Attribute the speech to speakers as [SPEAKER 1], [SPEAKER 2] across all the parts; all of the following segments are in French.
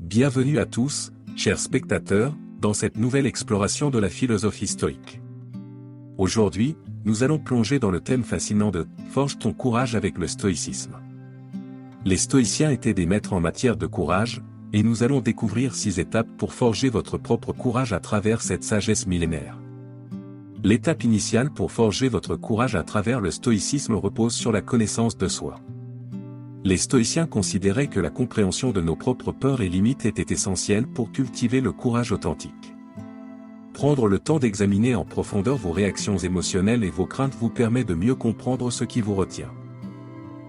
[SPEAKER 1] Bienvenue à tous, chers spectateurs, dans cette nouvelle exploration de la philosophie stoïque. Aujourd'hui, nous allons plonger dans le thème fascinant de « Forge ton courage avec le stoïcisme ». Les stoïciens étaient des maîtres en matière de courage, et nous allons découvrir 6 étapes pour forger votre propre courage à travers cette sagesse millénaire. L'étape initiale pour forger votre courage à travers le stoïcisme repose sur la connaissance de soi. Les stoïciens considéraient que la compréhension de nos propres peurs et limites était essentielle pour cultiver le courage authentique. Prendre le temps d'examiner en profondeur vos réactions émotionnelles et vos craintes vous permet de mieux comprendre ce qui vous retient.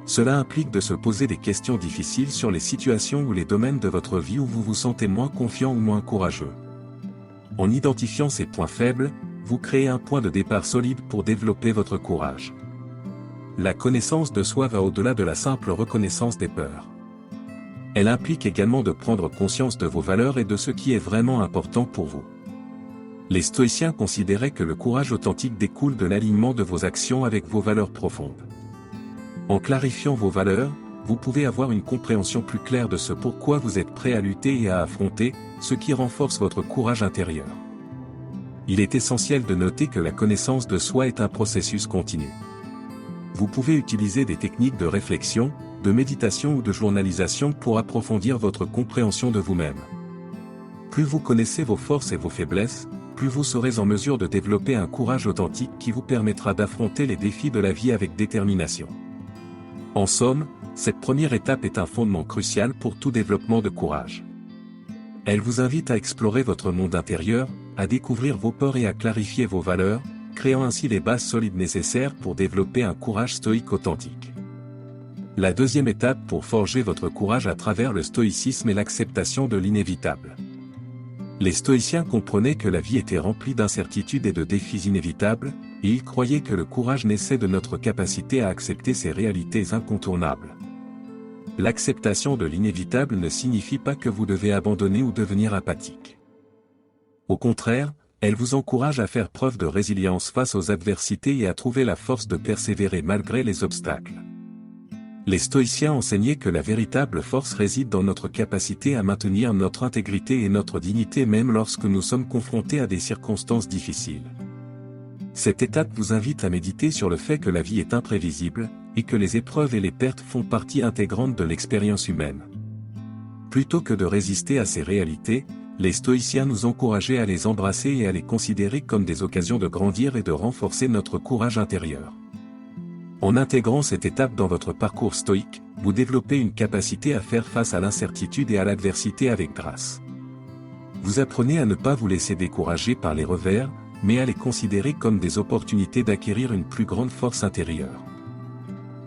[SPEAKER 1] Cela implique de se poser des questions difficiles sur les situations ou les domaines de votre vie où vous vous sentez moins confiant ou moins courageux. En identifiant ces points faibles, vous créez un point de départ solide pour développer votre courage. La connaissance de soi va au-delà de la simple reconnaissance des peurs. Elle implique également de prendre conscience de vos valeurs et de ce qui est vraiment important pour vous. Les stoïciens considéraient que le courage authentique découle de l'alignement de vos actions avec vos valeurs profondes. En clarifiant vos valeurs, vous pouvez avoir une compréhension plus claire de ce pourquoi vous êtes prêt à lutter et à affronter, ce qui renforce votre courage intérieur. Il est essentiel de noter que la connaissance de soi est un processus continu. Vous pouvez utiliser des techniques de réflexion, de méditation ou de journalisation pour approfondir votre compréhension de vous-même. Plus vous connaissez vos forces et vos faiblesses, plus vous serez en mesure de développer un courage authentique qui vous permettra d'affronter les défis de la vie avec détermination. En somme, cette première étape est un fondement crucial pour tout développement de courage. Elle vous invite à explorer votre monde intérieur, à découvrir vos peurs et à clarifier vos valeurs, créant ainsi les bases solides nécessaires pour développer un courage stoïque authentique. La deuxième étape pour forger votre courage à travers le stoïcisme est l'acceptation de l'inévitable. Les stoïciens comprenaient que la vie était remplie d'incertitudes et de défis inévitables, et ils croyaient que le courage naissait de notre capacité à accepter ces réalités incontournables. L'acceptation de l'inévitable ne signifie pas que vous devez abandonner ou devenir apathique. Au contraire, elle vous encourage à faire preuve de résilience face aux adversités et à trouver la force de persévérer malgré les obstacles. Les stoïciens enseignaient que la véritable force réside dans notre capacité à maintenir notre intégrité et notre dignité même lorsque nous sommes confrontés à des circonstances difficiles. Cette étape vous invite à méditer sur le fait que la vie est imprévisible, et que les épreuves et les pertes font partie intégrante de l'expérience humaine. Plutôt que de résister à ces réalités, les stoïciens nous encourageaient à les embrasser et à les considérer comme des occasions de grandir et de renforcer notre courage intérieur. En intégrant cette étape dans votre parcours stoïque, vous développez une capacité à faire face à l'incertitude et à l'adversité avec grâce. Vous apprenez à ne pas vous laisser décourager par les revers, mais à les considérer comme des opportunités d'acquérir une plus grande force intérieure.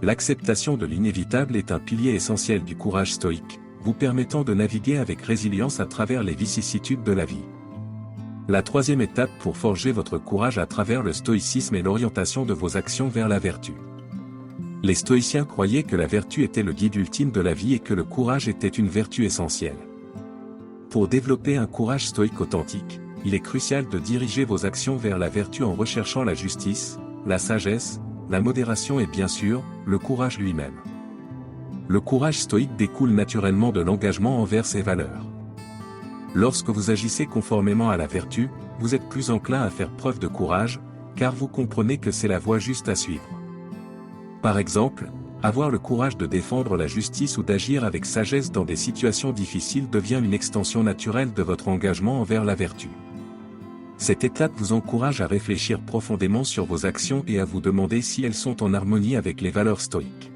[SPEAKER 1] L'acceptation de l'inévitable est un pilier essentiel du courage stoïque, vous permettant de naviguer avec résilience à travers les vicissitudes de la vie. La troisième étape pour forger votre courage à travers le stoïcisme est l'orientation de vos actions vers la vertu. Les stoïciens croyaient que la vertu était le guide ultime de la vie et que le courage était une vertu essentielle. Pour développer un courage stoïque authentique, il est crucial de diriger vos actions vers la vertu en recherchant la justice, la sagesse, la modération et bien sûr, le courage lui-même. Le courage stoïque découle naturellement de l'engagement envers ses valeurs. Lorsque vous agissez conformément à la vertu, vous êtes plus enclin à faire preuve de courage, car vous comprenez que c'est la voie juste à suivre. Par exemple, avoir le courage de défendre la justice ou d'agir avec sagesse dans des situations difficiles devient une extension naturelle de votre engagement envers la vertu. Cette étape vous encourage à réfléchir profondément sur vos actions et à vous demander si elles sont en harmonie avec les valeurs stoïques.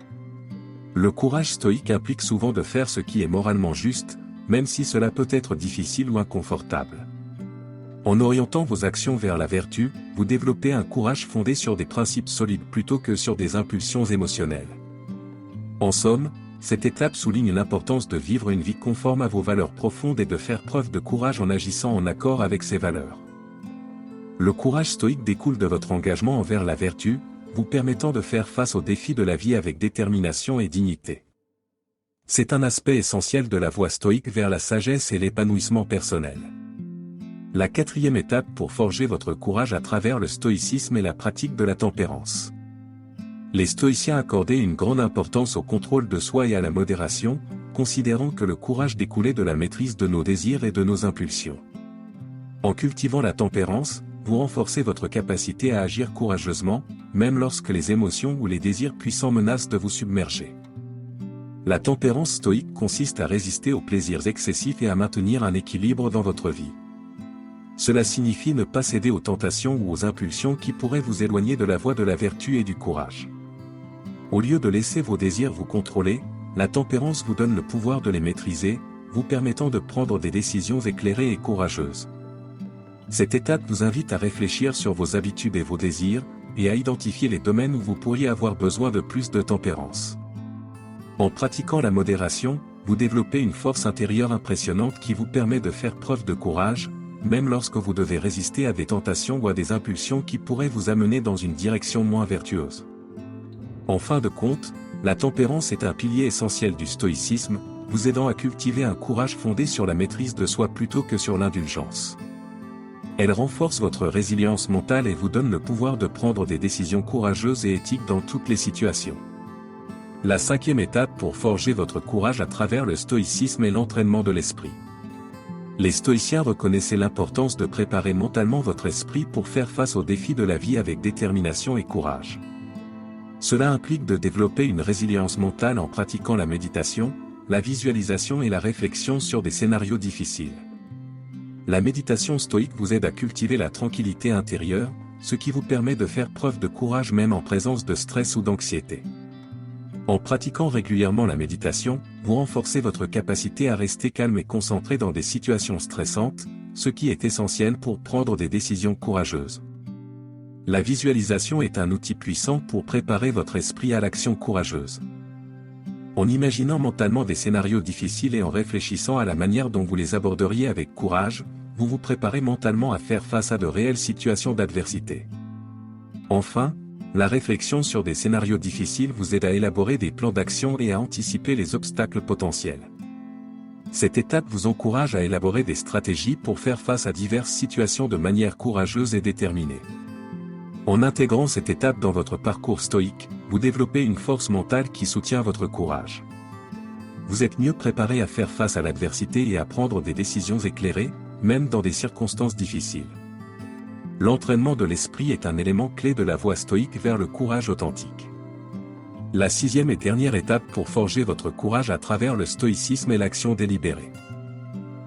[SPEAKER 1] Le courage stoïque implique souvent de faire ce qui est moralement juste, même si cela peut être difficile ou inconfortable. En orientant vos actions vers la vertu, vous développez un courage fondé sur des principes solides plutôt que sur des impulsions émotionnelles. En somme, cette étape souligne l'importance de vivre une vie conforme à vos valeurs profondes et de faire preuve de courage en agissant en accord avec ces valeurs. Le courage stoïque découle de votre engagement envers la vertu, vous permettant de faire face aux défis de la vie avec détermination et dignité. C'est un aspect essentiel de la voie stoïque vers la sagesse et l'épanouissement personnel. La quatrième étape pour forger votre courage à travers le stoïcisme est la pratique de la tempérance. Les stoïciens accordaient une grande importance au contrôle de soi et à la modération, considérant que le courage découlait de la maîtrise de nos désirs et de nos impulsions. En cultivant la tempérance, vous renforcez votre capacité à agir courageusement, même lorsque les émotions ou les désirs puissants menacent de vous submerger. La tempérance stoïque consiste à résister aux plaisirs excessifs et à maintenir un équilibre dans votre vie. Cela signifie ne pas céder aux tentations ou aux impulsions qui pourraient vous éloigner de la voie de la vertu et du courage. Au lieu de laisser vos désirs vous contrôler, la tempérance vous donne le pouvoir de les maîtriser, vous permettant de prendre des décisions éclairées et courageuses. Cette étape vous invite à réfléchir sur vos habitudes et vos désirs, et à identifier les domaines où vous pourriez avoir besoin de plus de tempérance. En pratiquant la modération, vous développez une force intérieure impressionnante qui vous permet de faire preuve de courage, même lorsque vous devez résister à des tentations ou à des impulsions qui pourraient vous amener dans une direction moins vertueuse. En fin de compte, la tempérance est un pilier essentiel du stoïcisme, vous aidant à cultiver un courage fondé sur la maîtrise de soi plutôt que sur l'indulgence. Elle renforce votre résilience mentale et vous donne le pouvoir de prendre des décisions courageuses et éthiques dans toutes les situations. La cinquième étape pour forger votre courage à travers le stoïcisme est l'entraînement de l'esprit. Les stoïciens reconnaissaient l'importance de préparer mentalement votre esprit pour faire face aux défis de la vie avec détermination et courage. Cela implique de développer une résilience mentale en pratiquant la méditation, la visualisation et la réflexion sur des scénarios difficiles. La méditation stoïque vous aide à cultiver la tranquillité intérieure, ce qui vous permet de faire preuve de courage même en présence de stress ou d'anxiété. En pratiquant régulièrement la méditation, vous renforcez votre capacité à rester calme et concentré dans des situations stressantes, ce qui est essentiel pour prendre des décisions courageuses. La visualisation est un outil puissant pour préparer votre esprit à l'action courageuse. En imaginant mentalement des scénarios difficiles et en réfléchissant à la manière dont vous les aborderiez avec courage, vous vous préparez mentalement à faire face à de réelles situations d'adversité. Enfin, la réflexion sur des scénarios difficiles vous aide à élaborer des plans d'action et à anticiper les obstacles potentiels. Cette étape vous encourage à élaborer des stratégies pour faire face à diverses situations de manière courageuse et déterminée. En intégrant cette étape dans votre parcours stoïque, vous développez une force mentale qui soutient votre courage. Vous êtes mieux préparé à faire face à l'adversité et à prendre des décisions éclairées, même dans des circonstances difficiles. L'entraînement de l'esprit est un élément clé de la voie stoïque vers le courage authentique. La sixième et dernière étape pour forger votre courage à travers le stoïcisme est l'action délibérée.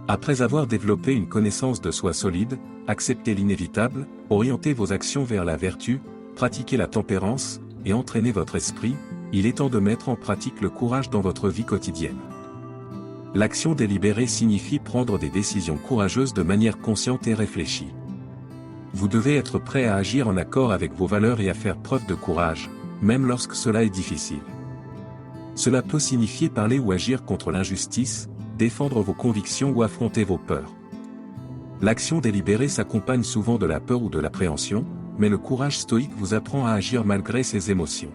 [SPEAKER 1] Après avoir développé une connaissance de soi solide, accepté l'inévitable, orientez vos actions vers la vertu, pratiquez la tempérance, et entraînez votre esprit, il est temps de mettre en pratique le courage dans votre vie quotidienne. L'action délibérée signifie prendre des décisions courageuses de manière consciente et réfléchie. Vous devez être prêt à agir en accord avec vos valeurs et à faire preuve de courage, même lorsque cela est difficile. Cela peut signifier parler ou agir contre l'injustice, défendre vos convictions ou affronter vos peurs. L'action délibérée s'accompagne souvent de la peur ou de l'appréhension, mais le courage stoïque vous apprend à agir malgré ces émotions.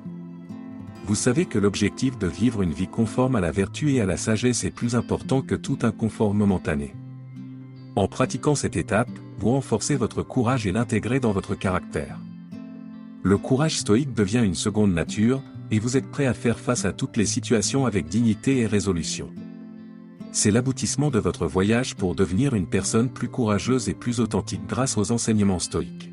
[SPEAKER 1] Vous savez que l'objectif de vivre une vie conforme à la vertu et à la sagesse est plus important que tout inconfort momentané. En pratiquant cette étape, vous renforcez votre courage et l'intégrez dans votre caractère. Le courage stoïque devient une seconde nature, et vous êtes prêt à faire face à toutes les situations avec dignité et résolution. C'est l'aboutissement de votre voyage pour devenir une personne plus courageuse et plus authentique grâce aux enseignements stoïques.